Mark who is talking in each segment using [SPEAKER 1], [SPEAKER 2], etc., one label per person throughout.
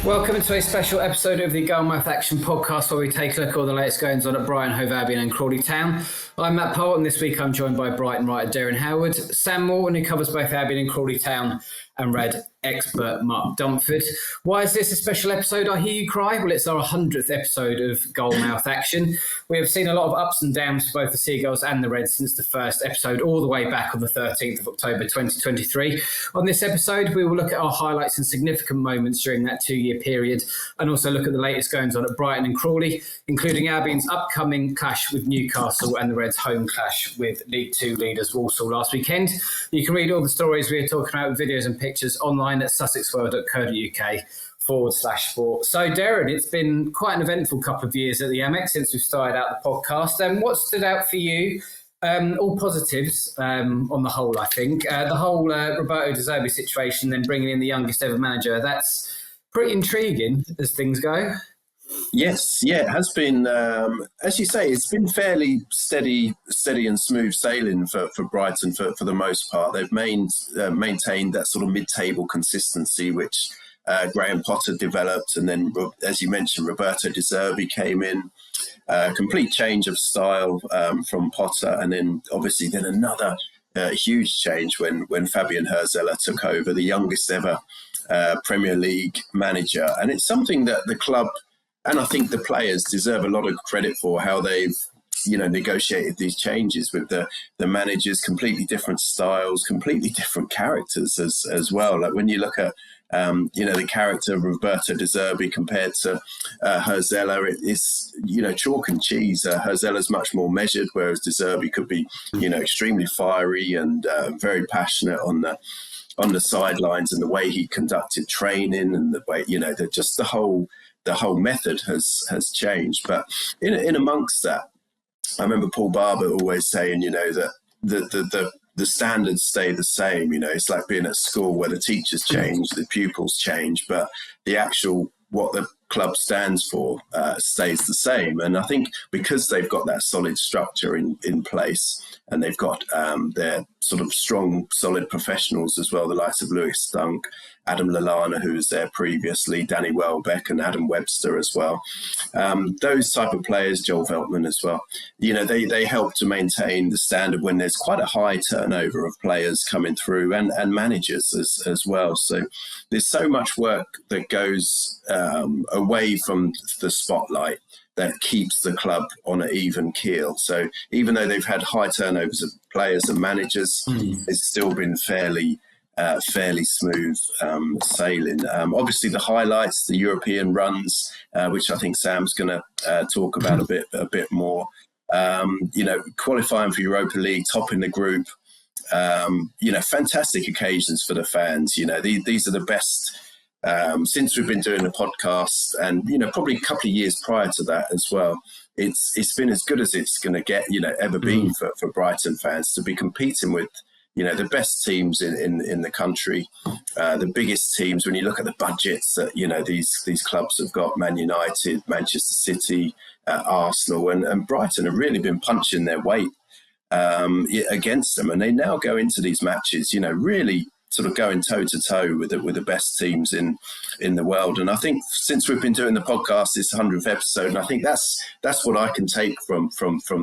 [SPEAKER 1] Welcome to a special episode of the Gull Mouth Action Podcast, where we take a look at all the latest goings on at Brighton, Hove, Albion and Crawley Town. I'm Matt Powell, and this week I'm joined by Brighton writer Derren Howard, Sam Morton, who covers both Albion and Crawley Town, and Red expert Mark Dunford. Why is this a special episode, I hear you cry? Well, it's our 100th episode of Gull Mouth Action. We have seen a lot of ups and downs for both the Seagulls and the Reds since the first episode, all the way back on the 13th of October 2023. On this episode, we will look at our highlights and significant moments during that 2-year period, and also look at the latest goings on at Brighton and Crawley, including Albion's upcoming clash with Newcastle and the Reds' home clash with League Two leaders Walsall last weekend. You can read all the stories we are talking about with videos and pictures online at sussexworld.co.uk/sport. So, Derren, it's been quite an eventful couple of years at the Amex since we started out the podcast. What stood out for you? All positives on the whole, I think. The whole Roberto De Zerbi situation, then bringing in the youngest ever manager, that's pretty intriguing as things go.
[SPEAKER 2] Yes, yeah, it has been, as you say, it's been fairly steady and smooth sailing for Brighton for the most part. They've maintained that sort of mid-table consistency, which Graham Potter developed. And then, as you mentioned, Roberto De Zerbi came in. Complete change of style from Potter. And then, obviously, then another huge change when Fabian Herzella took over, the youngest ever Premier League manager. And it's something that the club, and I think the players, deserve a lot of credit for how they've, negotiated these changes with the managers, completely different styles, completely different characters as well. Like when you look at, the character of Roberto De Zerbi compared to Herzella, it's, chalk and cheese. Herzella's much more measured, whereas De Zerbi could be, extremely fiery and very passionate on the sidelines, and the way he conducted training and the way, the whole method has changed. But in amongst that, I remember Paul Barber always saying, that the standards stay the same. It's like being at school where the teachers change, the pupils change, but the actual what the club stands for stays the same. And I think because they've got that solid structure in place, and they've got their sort of strong, solid professionals as well, the likes of Lewis Dunk, Adam Lallana, who was there previously, Danny Welbeck and Adam Webster as well. Those type of players, Joel Veltman as well, they help to maintain the standard when there's quite a high turnover of players coming through, and managers as well. So there's so much work that goes away from the spotlight that keeps the club on an even keel. So even though they've had high turnovers of players and managers, it's still been fairly smooth sailing. Obviously, the highlights, the European runs, which I think Sam's going to talk about a bit more. Qualifying for Europa League, topping the group. Fantastic occasions for the fans. These are the best since we've been doing the podcast, and probably a couple of years prior to that as well. It's been as good as it's going to get, ever been for Brighton fans to be competing with, the best teams in the country, the biggest teams. When you look at the budgets that, these clubs have got, Man United, Manchester City, Arsenal, and Brighton have really been punching their weight against them. And they now go into these matches, really sort of going toe-to-toe with the best teams in the world. And I think since we've been doing the podcast, this 100th episode, and I think that's what I can take from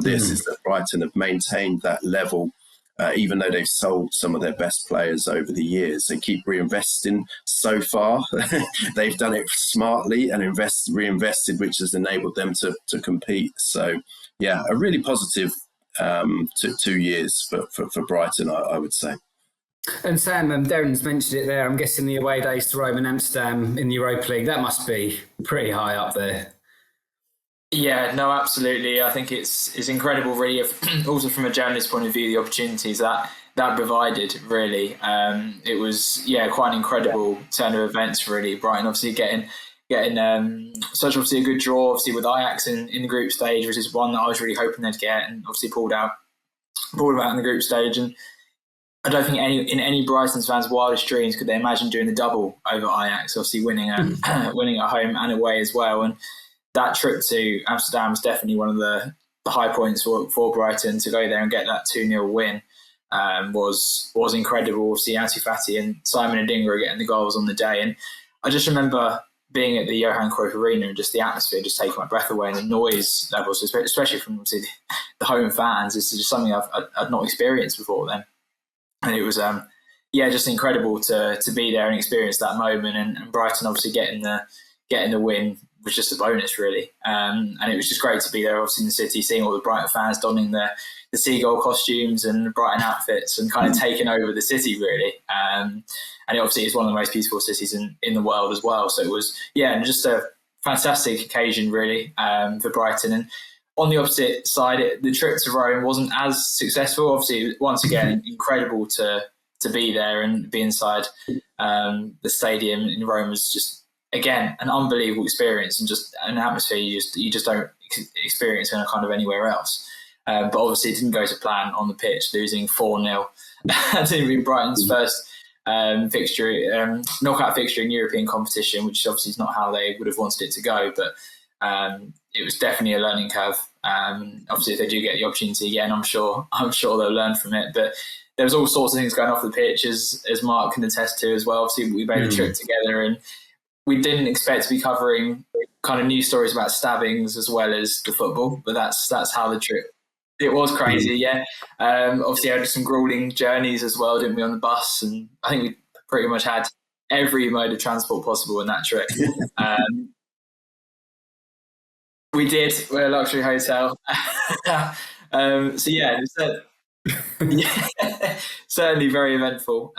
[SPEAKER 2] this, is that Brighton have maintained that level. Even though they've sold some of their best players over the years, they keep reinvesting so far. They've done it smartly and reinvested, which has enabled them to compete. So, yeah, a really positive 2 years for Brighton, I would say.
[SPEAKER 1] And Sam, Derren's mentioned it there. I'm guessing the away days to Rome and Amsterdam in the Europa League, that must be pretty high up there.
[SPEAKER 3] Yeah, no, absolutely. I think it's incredible, really. Also, from a journalist point of view, the opportunities that provided, really. It was, quite an incredible turn of events, really. Brighton obviously getting such obviously a good draw, obviously with Ajax in the group stage, which is one that I was really hoping they'd get, and obviously pulled out in the group stage. And I don't think in any Brighton fans' wildest dreams could they imagine doing the double over Ajax, obviously winning at home and away as well. And that trip to Amsterdam was definitely one of the high points for Brighton. To go there and get that 2-0 win was incredible. See Ansu Fati and Simon Adingra getting the goals on the day. And I just remember being at the Johan Cruyff Arena and just the atmosphere just taking my breath away, and the noise levels, especially from obviously the home fans, is just something I'd not experienced before then. And it was, just incredible to be there and experience that moment. And Brighton obviously getting the win was just a bonus, really. And it was just great to be there, obviously in the city, seeing all the Brighton fans donning the Seagull costumes and Brighton outfits and kind of taking over the city, really. And it obviously is one of the most peaceful cities in the world as well. So it was, just a fantastic occasion, really, for Brighton. And on the opposite side, the trip to Rome wasn't as successful. Obviously, once again, incredible to be there and be inside the stadium in Rome was just, again, an unbelievable experience and just an atmosphere you just don't experience in a kind of anywhere else. But obviously it didn't go to plan on the pitch, losing 4-0. That didn't be Brighton's first knockout fixture in European competition, which obviously is not how they would have wanted it to go. But it was definitely a learning curve. Obviously, if they do get the opportunity again, I'm sure they'll learn from it. But there was all sorts of things going off the pitch, as Mark can attest to as well. Obviously, we made a trip together, and we didn't expect to be covering kind of news stories about stabbings as well as the football. But that's how the trip. It was crazy, yeah. Obviously, I had some grueling journeys as well, didn't we, on the bus? And I think we pretty much had every mode of transport possible in that trip. We did. We're a luxury hotel. Certainly very eventful.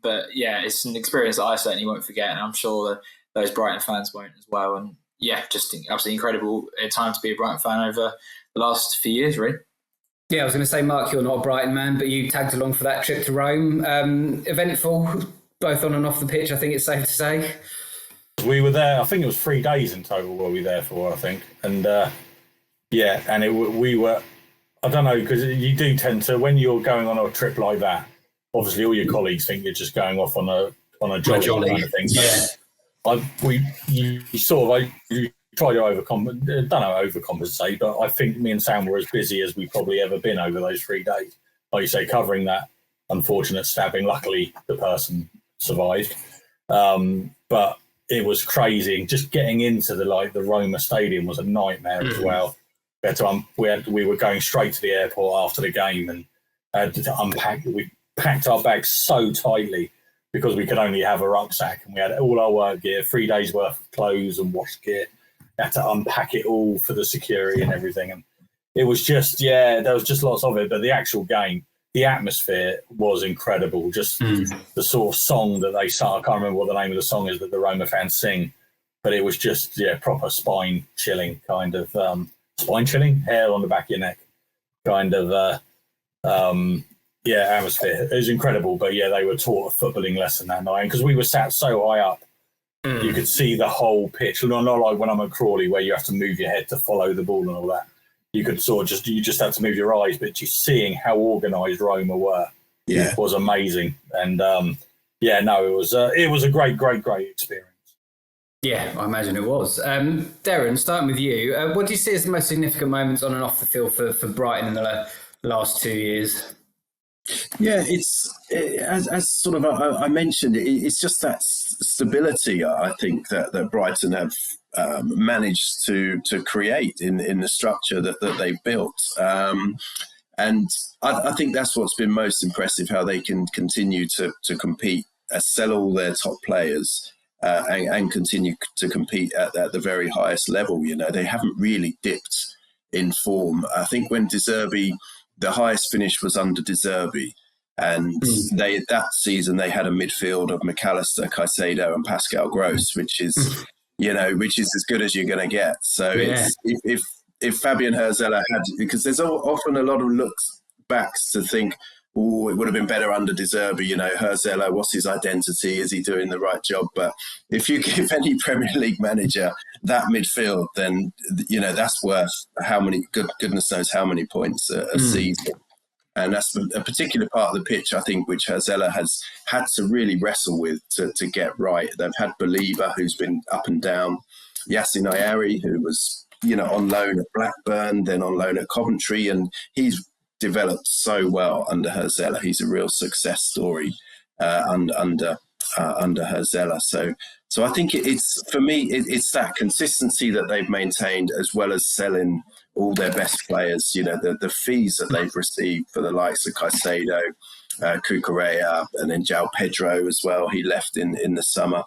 [SPEAKER 3] But it's an experience that I certainly won't forget, and I'm sure that those Brighton fans won't as well. And just absolutely incredible time to be a Brighton fan over the last few years, really.
[SPEAKER 1] Yeah, I was going to say, Mark, you're not a Brighton man, but you tagged along for that trip to Rome. Eventful, both on and off the pitch, I think it's safe to say.
[SPEAKER 4] We were there, I think it was 3 days in total were we there for, I think. And we were, I don't know, because you do tend to, when you're going on a trip like that, obviously all your colleagues think you're just going off on a jolly kind of thing. Yeah. You try to overcompensate, but I think me and Sam were as busy as we've probably ever been over those 3 days. Like you say, covering that unfortunate stabbing. Luckily, the person survived. But it was crazy. Just getting into the Roma Stadium was a nightmare as well. We were going straight to the airport after the game and had to unpack. We packed our bags so tightly because we could only have a rucksack, and we had all our work gear, 3 days worth of clothes and wash gear. Had to unpack it all for the security and everything. And it was just, there was just lots of it. But the actual game, the atmosphere was incredible. Just the sort of song that they sang. I can't remember what the name of the song is that the Roma fans sing, but it was just, proper spine-chilling kind of, hair on the back of your neck kind of, atmosphere. It was incredible. But, they were taught a footballing lesson that night. Because we were sat so high up, you could see the whole pitch. Not like when I'm at Crawley where you have to move your head to follow the ball and all that. You could you just have to move your eyes, but just seeing how organised Roma were was amazing. And it was a great experience.
[SPEAKER 1] Yeah, I imagine it was. Derren, starting with you, what do you see as the most significant moments on and off the field for Brighton in the last 2 years?
[SPEAKER 2] Yeah, as sort of I mentioned, it's just that stability, I think, that Brighton have managed to create in the structure that they've built. And I think that's what's been most impressive, how they can continue to compete, sell all their top players and continue to compete at the very highest level. They haven't really dipped in form. I think when De Zerbi, the highest finish was under De Zerbi, and that season they had a midfield of McAllister, Caicedo, and Pascal Gross, which is as good as you're going to get. So it's, if Fabian Herzella had, because there's often a lot of looks backs to think, oh, it would have been better under De Zerbi. Herzella, what's his identity? Is he doing the right job? But if you give any Premier League manager that midfield, then that's worth how many, goodness knows how many points a season. And that's a particular part of the pitch, I think, which Herzella has had to really wrestle with to get right. They've had Believer, who's been up and down, Yassin Ayari, who was on loan at Blackburn, then on loan at Coventry, and he's developed so well under Herzella. He's a real success story under under her Zella. So I think it's for me, it's that consistency that they've maintained, as well as selling all their best players. The fees that they've received for the likes of Caicedo, Cucurella, and then João Pedro as well. He left in the summer.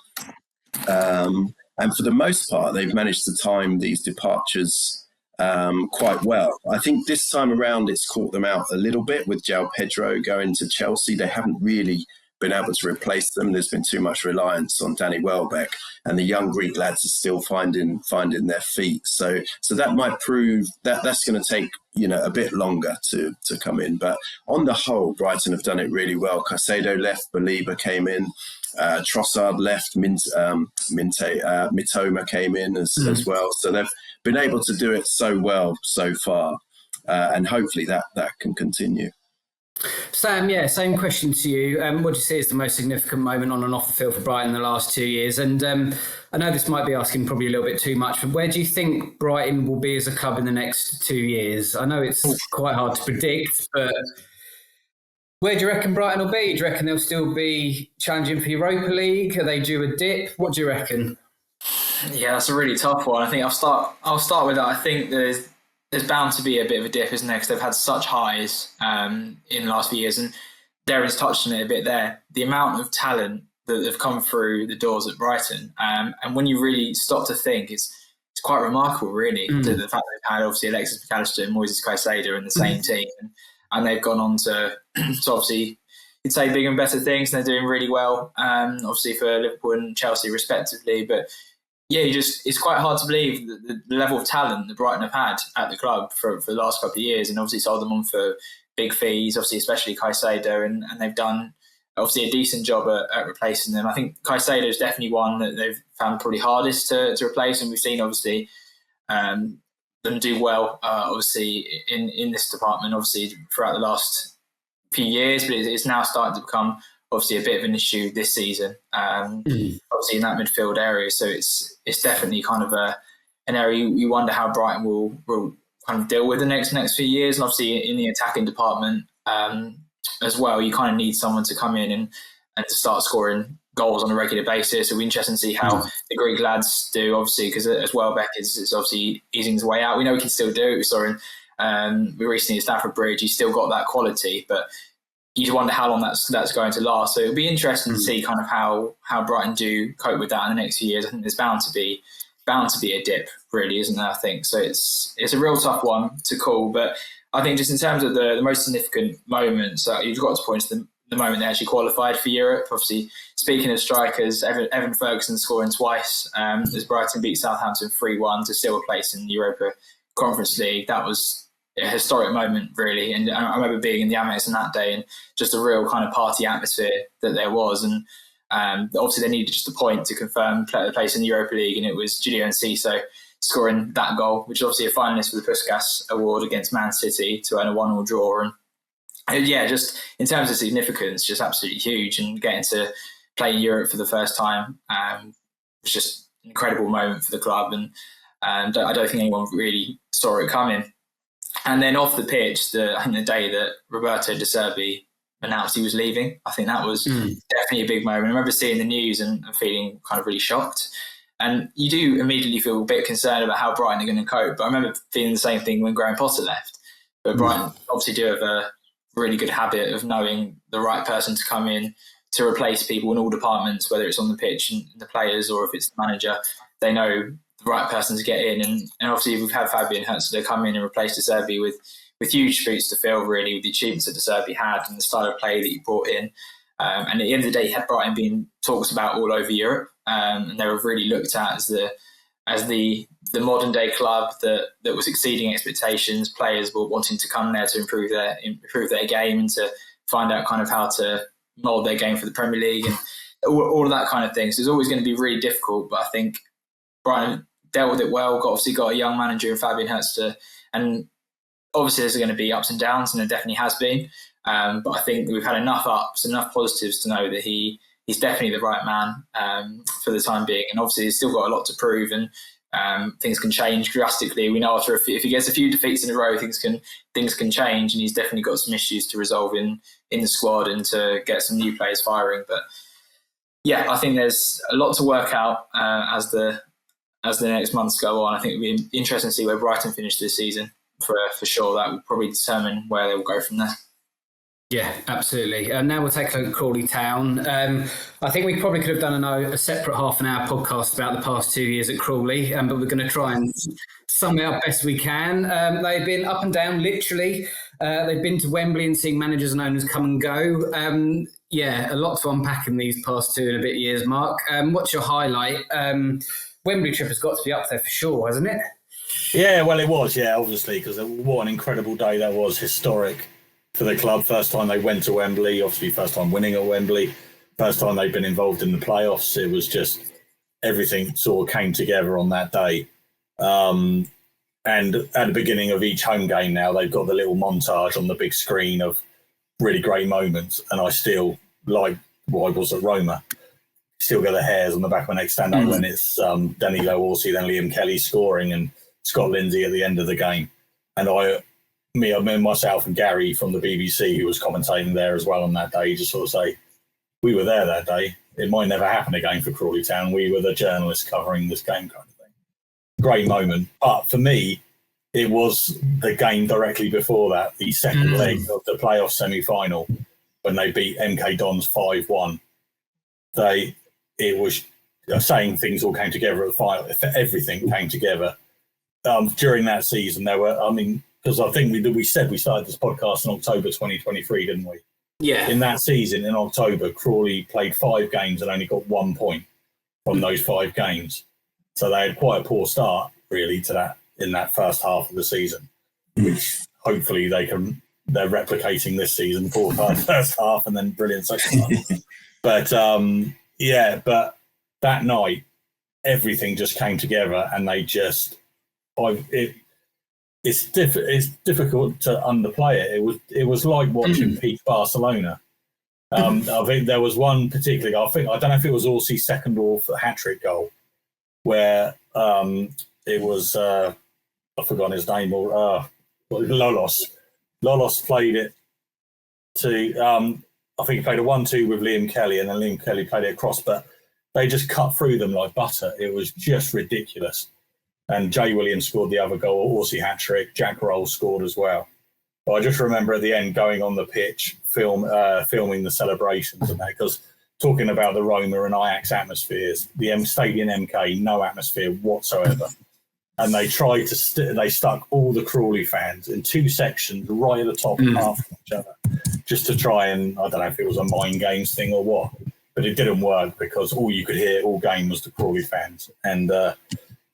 [SPEAKER 2] And for the most part, they've managed to time these departures quite well. I think this time around, it's caught them out a little bit with João Pedro going to Chelsea. They haven't really been able to replace them. There's been too much reliance on Danny Welbeck, and the young Greek lads are still finding their feet. So that might prove that's going to take a bit longer to come in. But on the whole, Brighton have done it really well. Caicedo left, Baliba came in, Trossard left, Mitoma came in as well. So they've been able to do it so well so far, and hopefully that can continue.
[SPEAKER 1] Sam, same question to you. What do you see as the most significant moment on and off the field for Brighton in the last 2 years? And I know this might be asking probably a little bit too much, but where do you think Brighton will be as a club in the next 2 years? I know it's quite hard to predict, but where do you reckon Brighton will be? Do you reckon they'll still be challenging for Europa League? Are they due a dip? What do you reckon?
[SPEAKER 3] Yeah, that's a really tough one. I think I'll start with that. I think there's bound to be a bit of a dip, isn't there? Because they've had such highs in the last few years, and Derren's touched on it a bit there. The amount of talent that have come through the doors at Brighton, and when you really stop to think, it's quite remarkable, really. The fact that they've had obviously Alexis McAllister and Moises Caicedo in the same team, and they've gone on to obviously, you'd say, bigger and better things, and they're doing really well. Obviously for Liverpool and Chelsea respectively, but. Yeah, it's quite hard to believe the level of talent that Brighton have had at the club for the last couple of years, and obviously sold them on for big fees, obviously especially Caicedo, and they've done obviously a decent job at replacing them. I think Caicedo is definitely one that they've found probably hardest to replace, and we've seen obviously them do well obviously in this department obviously throughout the last few years, but it's now starting to become obviously a bit of an issue this season, obviously in that midfield area. So it's definitely kind of an area you wonder how Brighton will kind of deal with the next few years. And obviously in the attacking department as well, you kind of need someone to come in and to start scoring goals on a regular basis. It'll be interesting to see how the Greek lads do, obviously, because as Welbeck is obviously easing his way out. We know he can still do it. We saw him recently at Stamford Bridge. He's still got that quality, but you wonder how long that's going to last. So it'll be interesting to see kind of how Brighton do cope with that in the next few years. I think there's bound to be a dip, really, isn't there? I think so. It's a real tough one to call, but I think just in terms of the most significant moments, you've got to point to the moment they actually qualified for Europe. Obviously, speaking of strikers, Evan Ferguson scoring twice as Brighton beat Southampton 3-1 to steal a place in the Europa Conference League. That was a historic moment, really. And I remember being in the Amex on that day, and just a real kind of party atmosphere that there was. And obviously they needed just a point to confirm the place in the Europa League, and it was Julio Enciso scoring that goal, which is obviously a finalist for the Puskas Award against Man City to earn a 1-1 draw. And yeah, just in terms of significance, just absolutely huge. And getting to play in Europe for the first time was just an incredible moment for the club. And I don't think anyone really saw it coming. And then off the pitch, I think the day that Roberto De Zerbi announced he was leaving, I think that was definitely a big moment. I remember seeing the news and feeling kind of really shocked. And you do immediately feel a bit concerned about how Brighton are going to cope. But I remember feeling the same thing when Graham Potter left. But Brighton obviously do have a really good habit of knowing the right person to come in to replace people in all departments, whether it's on the pitch and the players or if it's the manager. They know the right person to get in, and obviously we've had Fabian Herzler come in and replace De Zerbi with huge boots to fill, really, with the achievements that De Zerbi had and the style of play that he brought in. And at the end of the day, he had Brighton being talked about all over Europe, and they were really looked at as the modern day club that was exceeding expectations. Players were wanting to come there to improve their game and to find out kind of how to mould their game for the Premier League and all of that kind of thing. So it's always going to be really difficult, but I think Brighton dealt with it well. Obviously got a young manager in Fabian Herzler, and obviously there's going to be ups and downs, and there definitely has been. But I think we've had enough ups, enough positives to know that he's definitely the right man for the time being. And obviously he's still got a lot to prove, and things can change drastically. We know after if he gets a few defeats in a row, things can change, and he's definitely got some issues to resolve in the squad and to get some new players firing. But Yeah, I think there's a lot to work out as the next months go on. I think it'll be interesting to see where Brighton finish this season for sure. That will probably determine where they will go from there.
[SPEAKER 1] Yeah, absolutely. Now we'll take a look at Crawley Town. I think we probably could have done a separate half an hour podcast about the past 2 years at Crawley, but we're going to try and sum it up best we can. They've been up and down, literally. They've been to Wembley and seeing managers and owners come and go. A lot to unpack in these past 2 and a bit years, Mark. What's your highlight? Wembley trip has got to be up there for sure, hasn't it?
[SPEAKER 4] Yeah, well, it was, obviously, because what an incredible day that was, historic for the club. First time they went to Wembley, obviously first time winning at Wembley, first time they've been involved in the playoffs. It was just everything sort of came together on that day. And at the beginning of each home game now, they've got the little montage on the big screen of really great moments. And I still, like what I was at Roma, still get the hairs on the back of my neck stand up when it's Danilo Orsi, then Liam Kelly scoring and Scott Lindsay at the end of the game. And myself and Gary from the BBC, who was commentating there as well on that day, just sort of say, we were there that day. It might never happen again for Crawley Town. We were the journalists covering this game, kind of thing. Great moment. But for me, it was the game directly before that, the second leg of the playoff semi-final, when they beat MK Dons 5-1. It was saying things all came together at the final. Everything came together. During that season, because I think we said we started this podcast in October 2023, didn't we?
[SPEAKER 1] Yeah.
[SPEAKER 4] In that season, in October, Crawley played 5 games and only got 1 point from those 5 games. So they had quite a poor start, really, to that in that first half of the season, which hopefully they're replicating this season, poor first half and then brilliant second half. But but that night, everything just came together, and they just, it's difficult to underplay it. It was like watching peak Barcelona. I think there was one particularly. I don't know if it was Orsi's second or hat-trick goal, where it was I've forgotten his name, or Lolos. Lolos played it to I think he played a 1-2 with Liam Kelly, and then Liam Kelly played it across, but they just cut through them like butter. It was just ridiculous. And Jay Williams scored the other goal, Orsi hat-trick, Jack Roll scored as well. But I just remember at the end going on the pitch, filming the celebrations and that, because talking about the Roma and Ajax atmospheres, the Stadium MK, no atmosphere whatsoever. And they tried to they stuck all the Crawley fans in 2 sections right at the top half of each other, just to try and, I don't know if it was a mind games thing or what, but it didn't work because all you could hear all game was the Crawley fans. And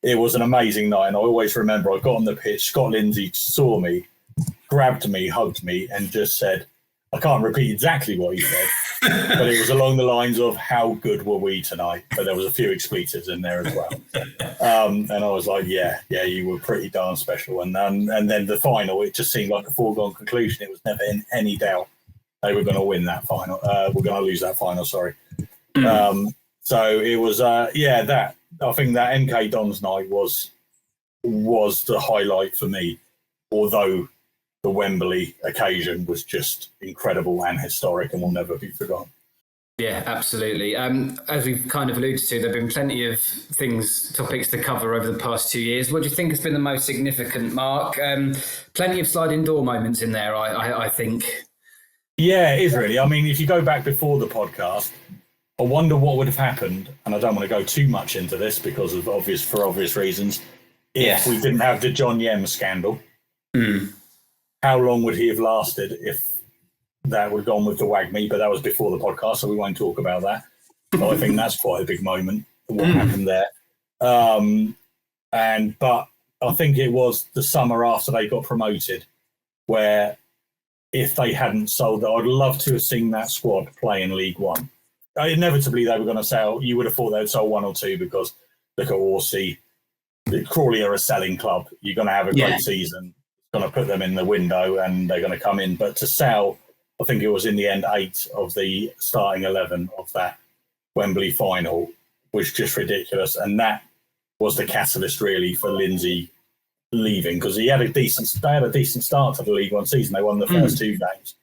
[SPEAKER 4] it was an amazing night. And I always remember I got on the pitch, Scott Lindsay saw me, grabbed me, hugged me, and just said, I can't repeat exactly what he said, but it was along the lines of, how good were we tonight? But there was a few expletives in there as well. And I was like, yeah, you were pretty darn special. And then the final, it just seemed like a foregone conclusion. It was never in any doubt they were going to win that final. We're going to lose that final, sorry. So it was, that. I think that MK Dons night was the highlight for me, although the Wembley occasion was just incredible and historic and will never be forgotten.
[SPEAKER 1] Yeah, absolutely. As we've kind of alluded to, there have been plenty of topics to cover over the past 2 years. What do you think has been the most significant, Mark? Plenty of sliding door moments in there, I think. Yeah,
[SPEAKER 4] it is really. I mean, if you go back before the podcast, I wonder what would have happened, and I don't want to go too much into this because of obvious reasons, if we didn't have the John Yem scandal. How long would he have lasted if that would have gone with the WAGMI? But that was before the podcast, so we won't talk about that. But I think that's quite a big moment, what happened there. But I think it was the summer after they got promoted, where if they hadn't sold, I'd love to have seen that squad play in League One. Inevitably, they were going to sell. You would have thought they'd sold 1 or 2 because look at Orsi. Crawley are a selling club. You're going to have a great season. Going to put them in the window and they're going to come in. But to sell, I think it was in the end 8 of the starting 11 of that Wembley final was just ridiculous. And that was the catalyst really for Lindsay leaving, because they had a decent start to the League One season. They won the first 2 games.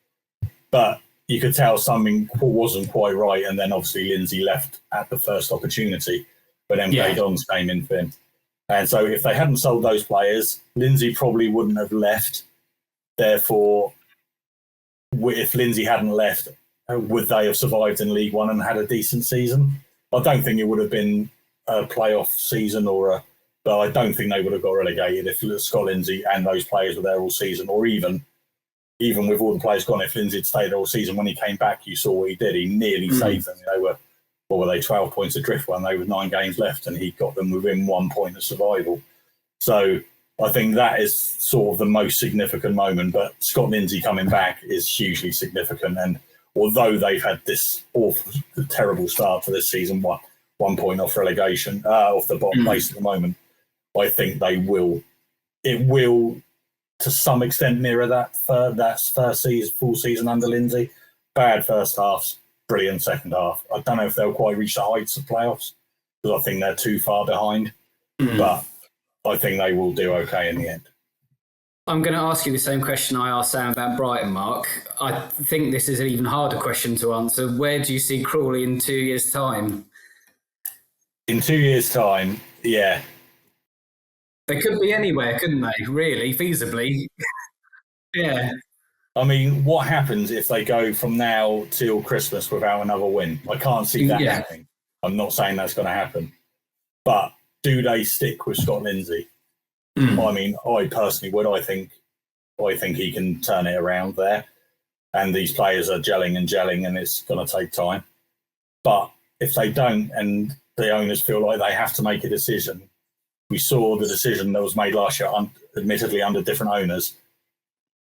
[SPEAKER 4] But you could tell something wasn't quite right, and then obviously Lindsay left at the first opportunity, but then Dons came in for him. And so if they hadn't sold those players, Lindsay probably wouldn't have left. Therefore, if Lindsay hadn't left, would they have survived in League One and had a decent season? I don't think it would have been a playoff season but I don't think they would have got relegated if Scott Lindsay and those players were there all season, or even with all the players gone, if Lindsay had stayed there all season, when he came back, you saw what he did. He nearly saved them. They were, 12 points adrift when they were 9 games left, and he got them within 1 point of survival. So I think that is sort of the most significant moment. But Scott Lindsay coming back is hugely significant. And although they've had this awful, terrible start to this season, 1 point off relegation, off the bottom place at the moment, I think it will to some extent mirror that first season, full season under Lindsay. Bad first half, brilliant second half. I don't know if they'll quite reach the heights of playoffs because I think they're too far behind, but I think they will do okay in the end.
[SPEAKER 1] I'm going to ask you the same question I asked Sam about Brighton, Mark. I think this is an even harder question to answer. Where do you see Crawley in 2 years' time?
[SPEAKER 4] In 2 years' time, yeah.
[SPEAKER 1] They could be anywhere, couldn't they? Really, feasibly. Yeah.
[SPEAKER 4] I mean, what happens if they go from now till Christmas without another win? I can't see that happening. I'm not saying that's going to happen. But do they stick with Scott Lindsay? I mean, I personally would. I think he can turn it around there. And these players are gelling, and it's going to take time. But if they don't, and the owners feel like they have to make a decision, we saw the decision that was made last year, admittedly under different owners.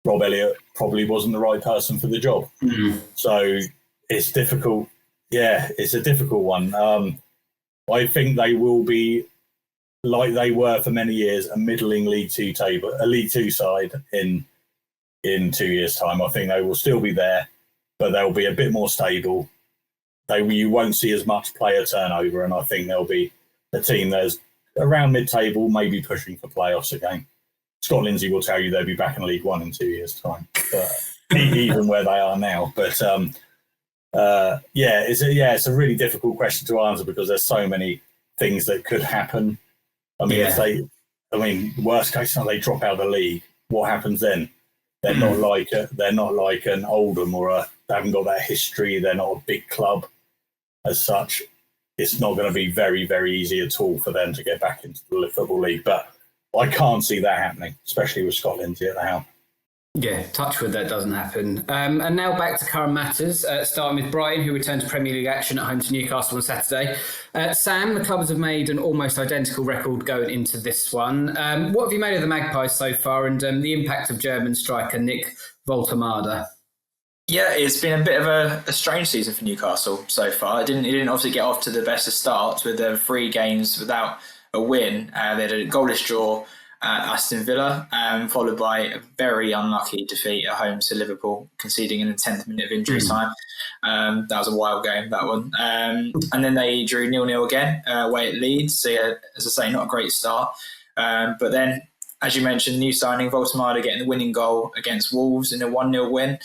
[SPEAKER 4] Rob Elliott probably wasn't the right person for the job. So it's difficult. Yeah, it's a difficult one. I think they will be, like they were for many years, a middling League Two side in 2 years' time. I think they will still be there, but they'll be a bit more stable. You won't see as much player turnover, and I think there'll be a team that's around mid-table, maybe pushing for playoffs again. Scott Lindsay will tell you they'll be back in League One in 2 years' time, but even where they are now. But it's a really difficult question to answer because there's so many things that could happen. I mean, worst case scenario, they drop out of the league. What happens then? They're not like an Oldham they haven't got that history. They're not a big club as such. It's not going to be very, very easy at all for them to get back into the Football League. But I can't see that happening, especially with Scott Lindsay at the helm.
[SPEAKER 1] Yeah, touch wood that doesn't happen. And now back to current matters, starting with Brighton, who returned to Premier League action at home to Newcastle on Saturday. Sam, the clubs have made an almost identical record going into this one. What have you made of the Magpies so far, and the impact of German striker Nick Voltemade?
[SPEAKER 3] Yeah, it's been a bit of a strange season for Newcastle so far. It didn't obviously get off to the best of starts with 3 games without a win. They had a goalless draw at Aston Villa, followed by a very unlucky defeat at home to Liverpool, conceding in the 10th minute of injury time. That was a wild game, that one. And then they drew 0-0 again away at Leeds. So, yeah, as I say, not a great start. But then, as you mentioned, new signing, Voltemade getting the winning goal against Wolves in a 1-0 win.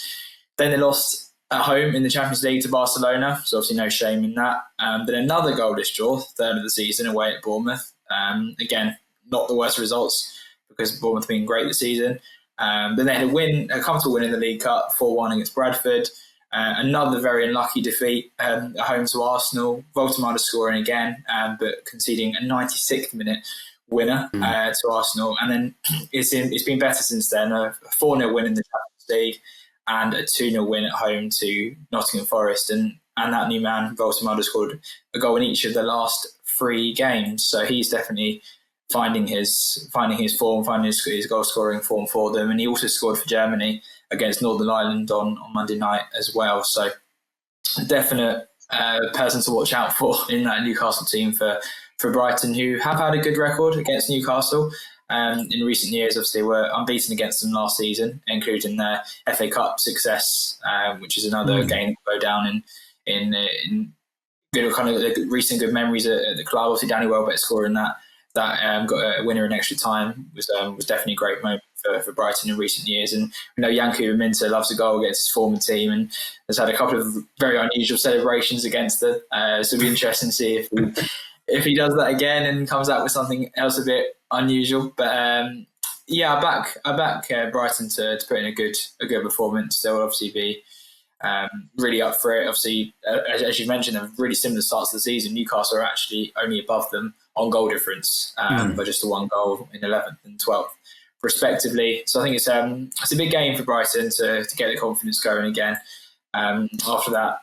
[SPEAKER 3] Then they lost at home in the Champions League to Barcelona, so obviously no shame in that. Then another goalless draw, third of the season, away at Bournemouth. Again, not the worst results because Bournemouth have been great this season. Then they had a comfortable win in the League Cup, 4-1 against Bradford. Another very unlucky defeat at home to Arsenal. Voltemade scoring again, but conceding a 96th minute winner to Arsenal. And then it's been better since then, a 4-0 win in the Champions League, and a 2-0 win at home to Nottingham Forest. And that new man, Voltemade, scored a goal in each of the last 3 games. So he's definitely finding his form, finding his goal-scoring form for them. And he also scored for Germany against Northern Ireland on Monday night as well. So definite person to watch out for in that Newcastle team for Brighton, who have had a good record against Newcastle. In recent years, obviously, were unbeaten against them last season, including their FA Cup success, which is another game to go down in good kind of the recent good memories at the club. Obviously, Danny Welbeck scoring that got a winner in extra time was definitely a great moment for Brighton in recent years. And we know Yankuba Minteh loves a goal against his former team and has had a couple of very unusual celebrations against them. So it'll be interesting to see if he does that again and comes out with something else a bit unusual. But I back Brighton to put in a good performance. They will obviously be really up for it. Obviously, as you mentioned, they're really similar starts to the season. Newcastle are actually only above them on goal difference by just the one goal in 11th and 12th, respectively. So I think it's a big game for Brighton to get the confidence going again. After that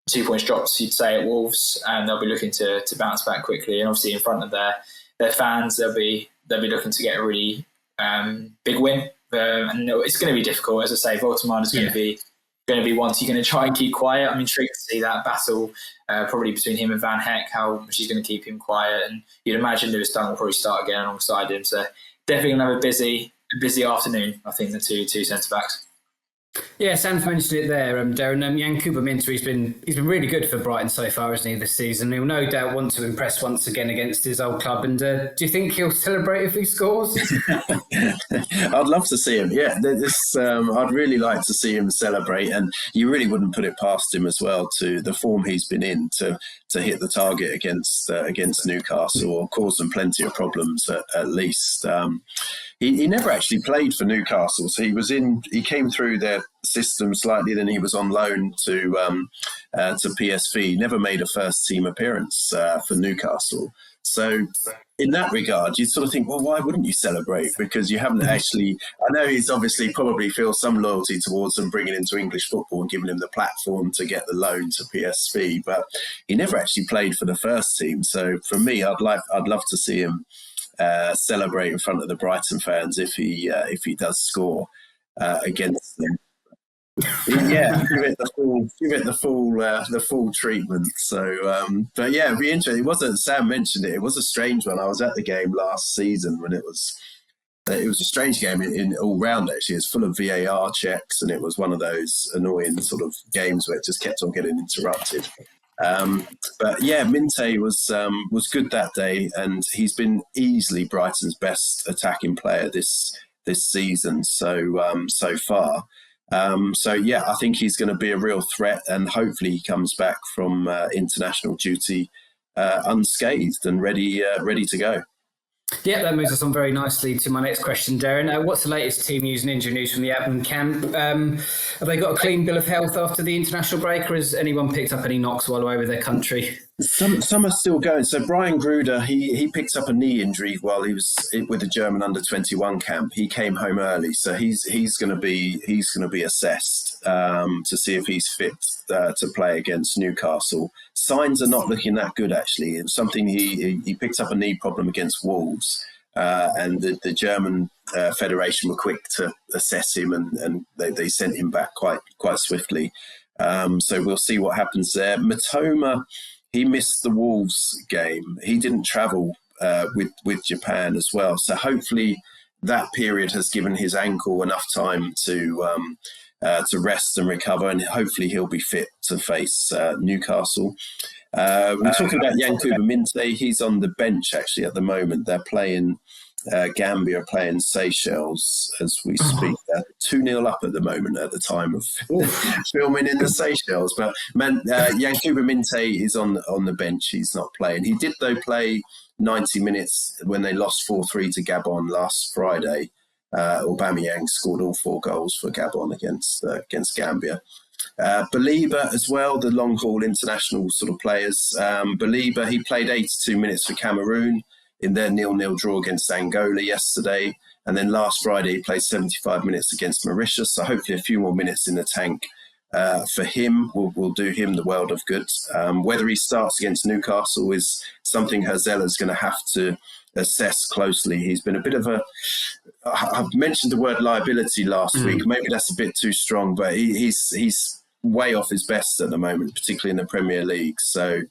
[SPEAKER 3] 2 points drops, you'd say, at Wolves, and they'll be looking to bounce back quickly. And obviously, in front of their fans, they'll be looking to get a really big win. And it's going to be difficult, as I say. Voldemort is going to be one you're going to try and keep quiet. I'm intrigued to see that battle probably between him and Van Heck, how much he's going to keep him quiet. And you'd imagine Lewis Dunk will probably start again alongside him. So definitely going to have a busy afternoon, I think, the two centre-backs.
[SPEAKER 1] Yeah, Sam's mentioned it there, Derren. Yankuba Minteh, he's been really good for Brighton so far, hasn't he, this season? He'll no doubt want to impress once again against his old club. And do you think he'll celebrate if he scores?
[SPEAKER 2] I'd love to see him. Yeah, I'd really like to see him celebrate, and you really wouldn't put it past him as well, to the form he's been in, to hit the target against Newcastle, or cause them plenty of problems at least. He never actually played for Newcastle, so he came through their system slightly, then he was on loan to PSV. Never made a first team appearance for Newcastle. So in that regard, you sort of think, well, why wouldn't you celebrate? Because you haven't actually. I know he's obviously probably feels some loyalty towards them bringing him to English football and giving him the platform to get the loan to PSV, but he never actually played for the first team. So for me, I'd love to see him celebrate in front of the Brighton fans if he does score against them. Yeah, give it the full treatment. So, but yeah, it'd be interesting. It wasn't. Sam mentioned it. It was a strange one. I was at the game last season when it was a strange game in all round. Actually, it's full of VAR checks, and it was one of those annoying sort of games where it just kept on getting interrupted. But yeah, Minteh was good that day, and he's been easily Brighton's best attacking player this season so far. So yeah, I think he's going to be a real threat, and hopefully he comes back from international duty unscathed and ready to go.
[SPEAKER 1] Yeah, that moves us on very nicely to my next question, Derren. What's the latest team news and injury news from the Albion camp? Have they got a clean bill of health after the international break, or has anyone picked up any knocks while away with their country?
[SPEAKER 2] Some are still going. So Brian Gruder, he picked up a knee injury while he was with the German under-21 camp. He came home early, so he's going to be assessed to see if he's fit to play against Newcastle. Signs are not looking that good, actually. It's something he picked up a knee problem against Wolves, and the German federation were quick to assess him, and they sent him back quite swiftly. So we'll see what happens there. Matoma, he missed the Wolves game. He didn't travel with Japan as well. So hopefully that period has given his ankle enough time to rest and recover, and hopefully he'll be fit to face Newcastle. We're talking about Yankuba Minteh. He's on the bench actually at the moment. They're playing Gambia, playing Seychelles as we speak. 2-0 up at the moment at the time of filming in the Seychelles. But Yankuba Minteh is on the bench. He's not playing. He did though play 90 minutes when they lost 4-3 to Gabon last Friday. Aubameyang scored all 4 goals for Gabon against Gambia. Baliba as well, the long-haul international sort of players. Baliba, he played 82 minutes for Cameroon in their 0-0 draw against Angola yesterday. And then last Friday, he played 75 minutes against Mauritius. So hopefully a few more minutes in the tank for him will do him the world of good. Whether he starts against Newcastle is something Herzella's going to have to assess closely. He's been a bit of I've mentioned the word liability last week. Maybe that's a bit too strong, but he's way off his best at the moment, particularly in the Premier League. So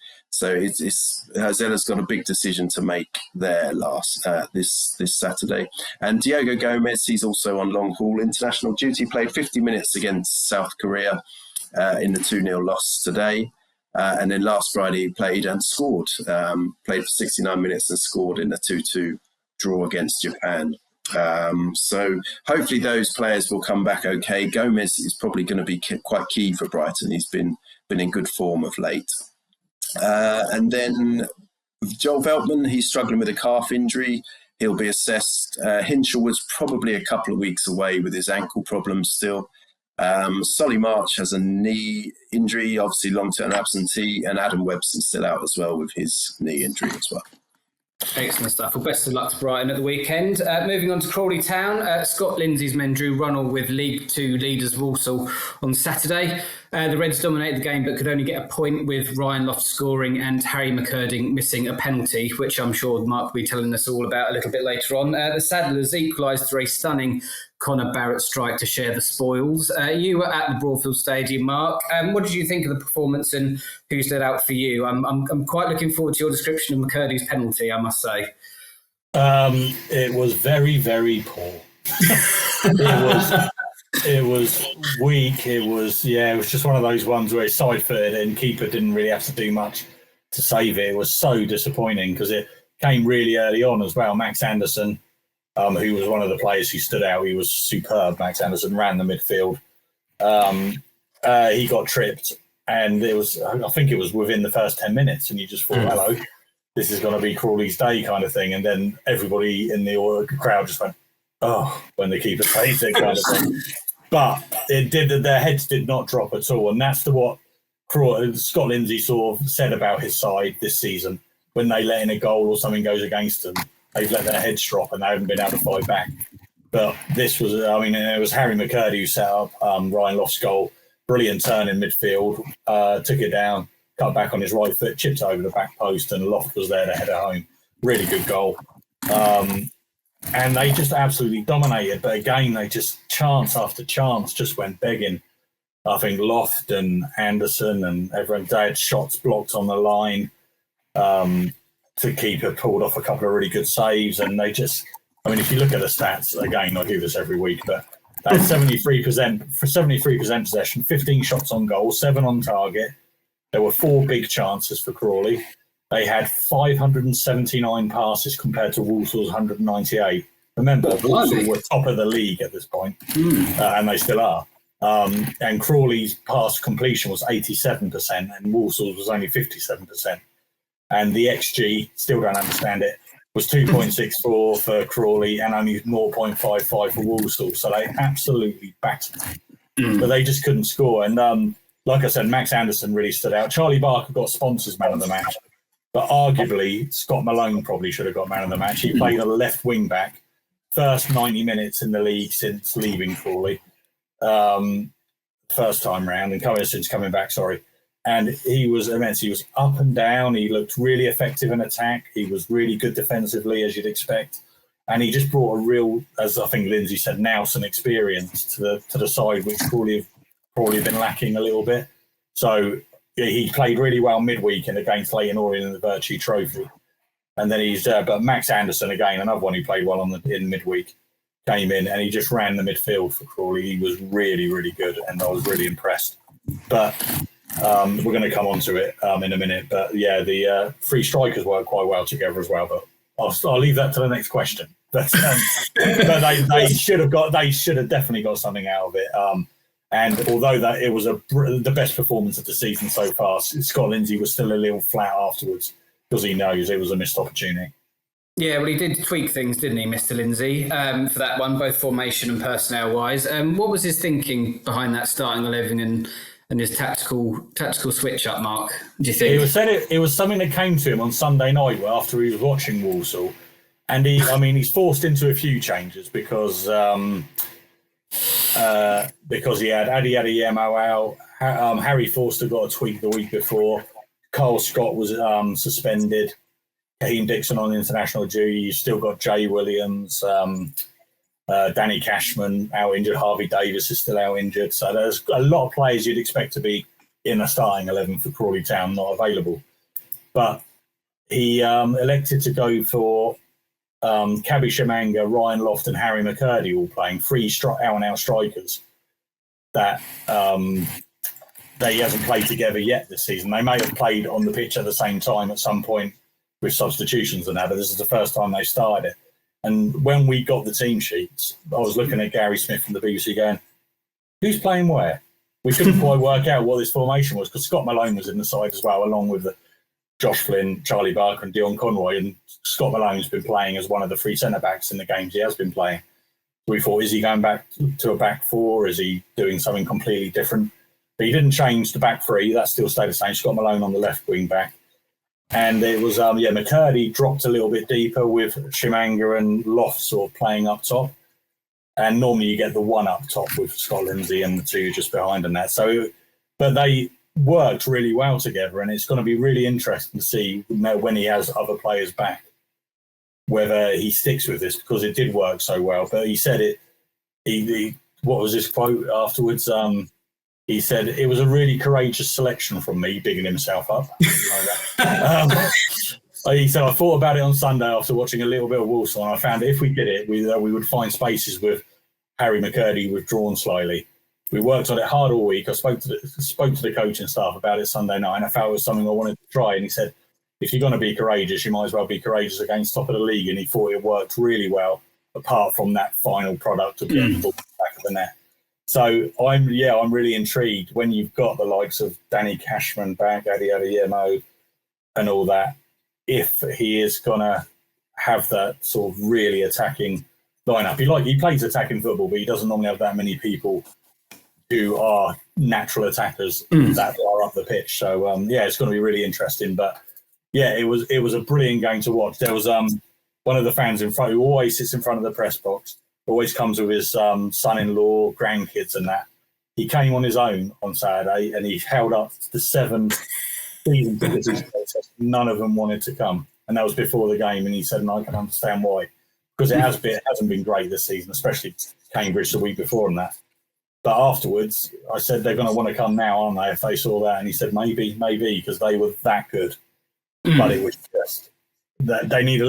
[SPEAKER 2] it's Herzella's got a big decision to make there this Saturday. And Diogo Gomez, he's also on long haul international duty. Played 50 minutes against South Korea in the 2-0 loss today. And then last Friday he played and scored. Played for 69 minutes and scored in a 2-2 draw against Japan. So hopefully those players will come back okay. Gomez is probably going to be quite key for Brighton. He's been in good form of late. And then Joel Veltman, he's struggling with a calf injury. He'll be assessed. Hinchell was probably a couple of weeks away with his ankle problems still. Solly March has a knee injury, obviously long-term absentee, and Adam Webster's still out as well with his knee injury as well.
[SPEAKER 1] Excellent stuff. Well, best of luck to Brighton at the weekend. Moving on to Crawley Town, Scott Lindsay's men drew Runnel with League Two leaders Walsall on Saturday. The Reds dominated the game but could only get a point with Ryan Loft scoring and Harry McCurding missing a penalty, which I'm sure Mark will be telling us all about a little bit later on. The Saddlers equalised through a stunning Connor Barrett strike to share the spoils. You were at the Broadfield Stadium, Mark. What did you think of the performance and who stood out for you? I'm quite looking forward to your description of McCurding's penalty, I must say.
[SPEAKER 4] It was very, very poor. It was weak. It was just one of those ones where it's side-footed and keeper didn't really have to do much to save it. It was so disappointing because it came really early on as well. Max Anderson, who was one of the players who stood out, he was superb. Max Anderson ran the midfield. He got tripped, and I think it was within the first 10 minutes, and you just thought, hello, this is going to be Crawley's day kind of thing. And then everybody in the crowd just went, oh, when the keeper saved it kind of thing. But their heads did not drop at all. And that's what Scott Lindsay sort of said about his side this season. When they let in a goal or something goes against them, they've let their heads drop and they haven't been able to fight back. But this was, it was Harry McCurdy who set up Ryan Loft's goal. Brilliant turn in midfield, took it down, cut back on his right foot, chipped over the back post, and Loft was there to head it home. Really good goal. And they just absolutely dominated. But again, they just chance after chance just went begging. I think Loft and Anderson and everyone, they had shots blocked on the line. To keeper pulled off a couple of really good saves. And they just, if you look at the stats, again, I do this every week, but they had 73% possession, 15 shots on goal, 7 on target. There were 4 big chances for Crawley. They had 579 passes compared to Walsall's 198. Remember, Walsall were top of the league at this point, and they still are. And Crawley's pass completion was 87%, and Walsall's was only 57%. And the XG, still don't understand it, was 2.64 for Crawley and only 0.55 for Walsall. So they absolutely battered them. But they just couldn't score. And like I said, Max Anderson really stood out. Charlie Barker got sponsors man of the match. But arguably, Scott Malone probably should have got man of the match. He played a left wing back, first 90 minutes in the league since leaving Crawley, first time round, and since coming back, sorry. And he was immense. He was up and down. He looked really effective in attack. He was really good defensively, as you'd expect. And he just brought a real, as I think Lindsay said, nous and experience to the side, which Crawley have probably been lacking a little bit. So he played really well midweek and against Leyton Orient in the Virtue Trophy. And then but Max Anderson, again, another one who played well in midweek, came in and he just ran the midfield for Crawley. He was really, really good and I was really impressed. But we're going to come on to it in a minute. But yeah, the 3 strikers work quite well together as well. But I'll leave that to the next question. But they should have definitely got something out of it. And although it was the best performance of the season so far, Scott Lindsay was still a little flat afterwards because he knows it was a missed opportunity.
[SPEAKER 1] Yeah, well, he did tweak things, didn't he, Mr. Lindsay, for that one, both formation and personnel-wise. What was his thinking behind that starting 11 and his tactical switch-up, Mark, do you think?
[SPEAKER 4] It was something that came to him on Sunday night after he was watching Walsall. And he's forced into a few changes because he had Adi Adeyemo out. Harry Forster got a tweak the week before. Carl Scott was suspended. Kahim Dixon on international duty. You've still got Jay Williams, Danny Cashman out injured. Harvey Davis is still out injured. So there's a lot of players you'd expect to be in a starting 11 for Crawley Town not available. But he elected to go for Kabi Shamanga, Ryan Loft and Harry McCurdy all playing 3 out-and-out strikers that they hasn't played together yet this season. They may have played on the pitch at the same time at some point with substitutions and that, but this is the first time they started it. And when we got the team sheets, I was looking at Gary Smith from the BBC going, who's playing where? We couldn't quite work out what this formation was because Scott Malone was in the side as well, along with Josh Flynn, Charlie Barker and Dion Conroy. And Scott Malone's been playing as one of the three centre-backs in the games he has been playing. We thought, is he going back to a back four? Is he doing something completely different? But he didn't change the back three. That still stayed the same. Scott Malone on the left wing back. And it was, McCurdy dropped a little bit deeper with Chimanga and Loft sort of playing up top. And normally you get the one up top with Scott Lindsay and the two just behind and that. So, but they worked really well together, and it's going to be really interesting to see when he has other players back, whether he sticks with this, because it did work so well. But he said it, what was his quote afterwards? He said, it was a really courageous selection from me, bigging himself up. He said, I thought about it on Sunday after watching a little bit of Walsall, and I found if we did it, we would find spaces with Harry McCurdy withdrawn slightly. We worked on it hard all week. I spoke to the coaching staff about it Sunday night, and I felt it was something I wanted to try. And he said, if you're going to be courageous, you might as well be courageous against top of the league. And he thought it worked really well, apart from that final product of getting the ball back of the net. So I'm really intrigued when you've got the likes of Danny Cashman back, Adi Adeyemo, and all that. If he is going to have that sort of really attacking lineup, he plays attacking football, but he doesn't normally have that many people who are natural attackers that are up the pitch. So it's going to be really interesting. But yeah, it was a brilliant game to watch. There was one of the fans in front who always sits in front of the press box. Always comes with his son-in-law, grandkids and that. He came on his own on Saturday and he held up the 7 season tickets. None of them wanted to come. And that was before the game. And he said, and I can understand why. Because it hasn't been great this season, especially Cambridge the week before and that. But afterwards, I said, they're going to want to come now, aren't they, if they saw that? And he said, maybe, because they were that good. But it was just that they need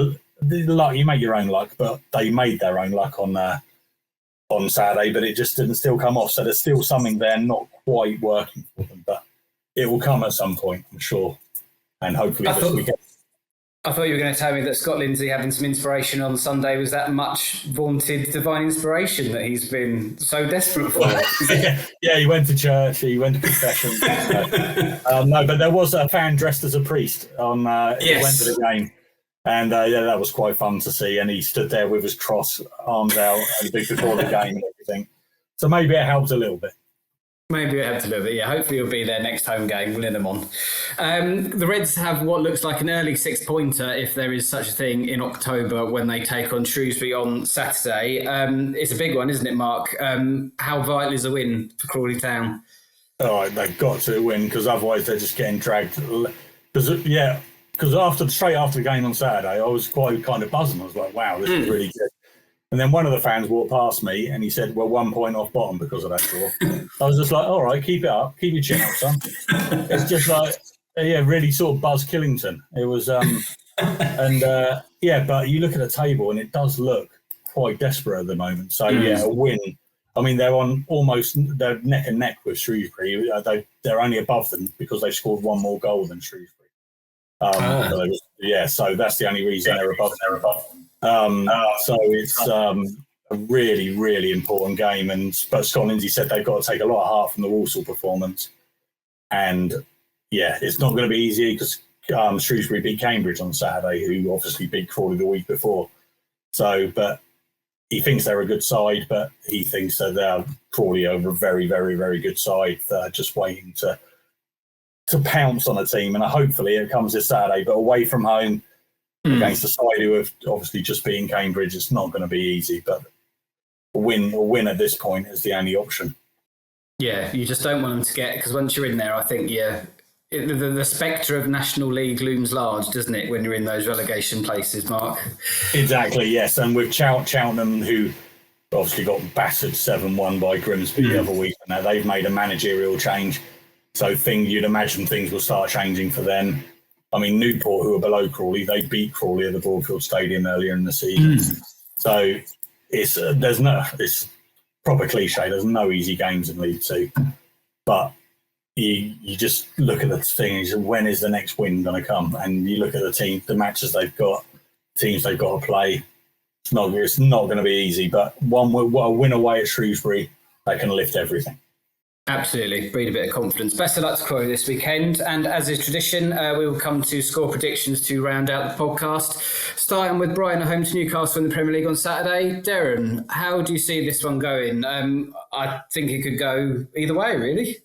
[SPEAKER 4] luck. You make your own luck, but they made their own luck on Saturday, but it just didn't still come off. So there's still something there not quite working for them, but it will come at some point, I'm sure. And hopefully this weekend.
[SPEAKER 1] I thought you were going to tell me that Scott Lindsay having some inspiration on Sunday was that much vaunted divine inspiration that he's been so desperate for.
[SPEAKER 4] Yeah, he went to church, he went to confession. No, but there was a fan dressed as a priest on. He went to the game. And that was quite fun to see. And he stood there with his cross, arms out, and before the game and everything. So maybe it helped a little bit.
[SPEAKER 1] Maybe it helped a little bit, yeah. Hopefully he'll be there next home game. We'll let them on. The Reds have what looks like an early 6-pointer, if there is such a thing, in October when they take on Shrewsbury on Saturday. It's a big one, isn't it, Mark? How vital is a win for Crawley Town?
[SPEAKER 4] Oh, they've got to win, because otherwise they're just getting dragged. Because straight after the game on Saturday, I was quite kind of buzzing. I was like, wow, this is really good. And then one of the fans walked past me and he said, well, 1 point off bottom because of that draw. I was just like, all right, keep it up. Keep your chin up, son. It's just like, really sort of Buzz Killington. It was, but you look at the table and it does look quite desperate at the moment. So, a win. I mean, they're neck and neck with Shrewsbury. They're only above them because they've scored one more goal than Shrewsbury. So that's the only reason they're above. So it's a really, really important game. But Scott Lindsay said they've got to take a lot of heart from the Walsall performance. And it's not going to be easy because Shrewsbury beat Cambridge on Saturday, who obviously beat Crawley the week before. So, but he thinks they're a good side, but he thinks that they're Crawley over a very, very, very good side that are just waiting to pounce on a team. And hopefully it comes this Saturday, but away from home, against a side who have obviously just beaten Cambridge, it's not going to be easy, but a win at this point is the only option.
[SPEAKER 1] Yeah, you just don't want them to get, because once you're in there, I think, the spectre of National League looms large, doesn't it, when you're in those relegation places, Mark?
[SPEAKER 4] Exactly, yes. And with Cheltenham, who obviously got battered 7-1 by Grimsby the other week, and now they've made a managerial change. So you'd imagine things will start changing for them. I mean, Newport, who are below Crawley, they beat Crawley at the Broadfield Stadium earlier in the season. So it's proper cliche. There's no easy games in League Two. But you just look at the thing and you say, when is the next win going to come? And you look at the matches they've got, teams they've got to play. It's not going to be easy, but a win away at Shrewsbury, that can lift everything.
[SPEAKER 1] Absolutely, breed a bit of confidence. Best of luck to Crawley this weekend. And as is tradition, we will come to score predictions to round out the podcast. Starting with Brighton at home to Newcastle in the Premier League on Saturday. Derren, how do you see this one going? I think it could go either way, really.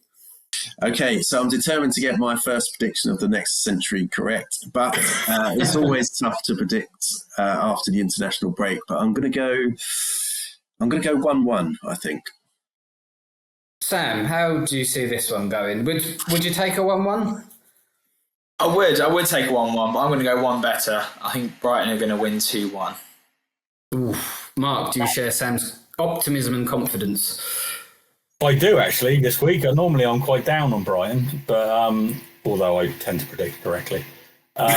[SPEAKER 2] Okay, so I'm determined to get my first prediction of the next century correct, but it's always tough to predict after the international break. But I'm going to go 1-1, I think.
[SPEAKER 1] Sam, how do you see this one going? Would you take a 1-1?
[SPEAKER 3] I would take a 1-1, but I'm going to go one better. I think Brighton are going to win 2-1.
[SPEAKER 1] Oof. Mark, do you share Sam's optimism and confidence?
[SPEAKER 4] I do, actually, this week. Normally I'm quite down on Brighton, but although I tend to predict correctly. But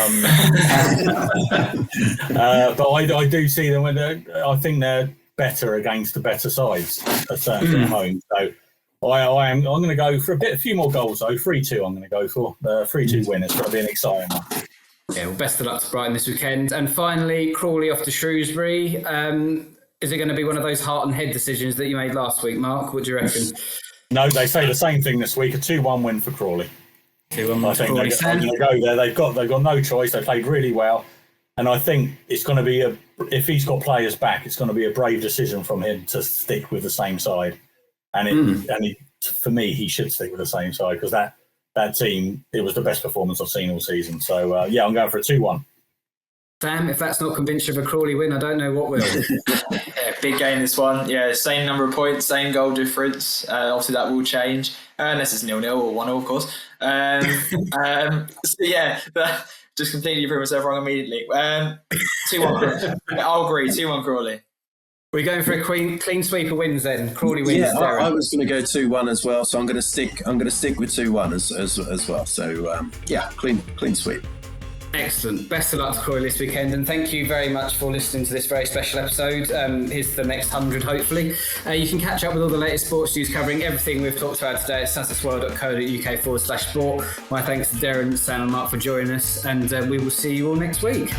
[SPEAKER 4] I do see them I think they're better against the better sides, certainly at home. So I'm going to go for a few more goals, though. 3-2 I'm going to go for. 3-2 win. It's going to be an exciting one.
[SPEAKER 1] Yeah, well, best of luck to Brighton this weekend. And finally, Crawley off to Shrewsbury. Is it going to be one of those heart and head decisions that you made last week, Mark? What do you reckon?
[SPEAKER 4] No, they say the same thing this week. A 2-1 win for Crawley.
[SPEAKER 1] 2-1
[SPEAKER 4] I think
[SPEAKER 1] Crawley.
[SPEAKER 4] they're going to go there. They've got no choice. They played really well. And I think it's going to be if he's got players back, it's going to be a brave decision from him to stick with the same side. For me, he should stick with the same side because that team, it was the best performance I've seen all season. So, I'm going for a 2-1.
[SPEAKER 1] Sam, if that's not convinced you of a Crawley win, I don't know what will.
[SPEAKER 3] Yeah, big game this one. Yeah, same number of points, same goal difference. Obviously, that will change unless it's 0-0 or 1-0, of course. Just completely proved myself wrong immediately. 2-1. I'll agree. 2-1 Crawley.
[SPEAKER 1] We're going for a clean sweep of wins then. Crawley wins.
[SPEAKER 2] Yeah, I was going to go 2-1 as well, so I'm going to stick with 2-1 as well. So clean sweep.
[SPEAKER 1] Excellent. Best of luck to Crawley this weekend, and thank you very much for listening to this very special episode. Here's the next 100, hopefully. You can catch up with all the latest sports news covering everything we've talked about today at sussexworld.co.uk/sport. My thanks to Derren, Sam and Mark for joining us, and we will see you all next week.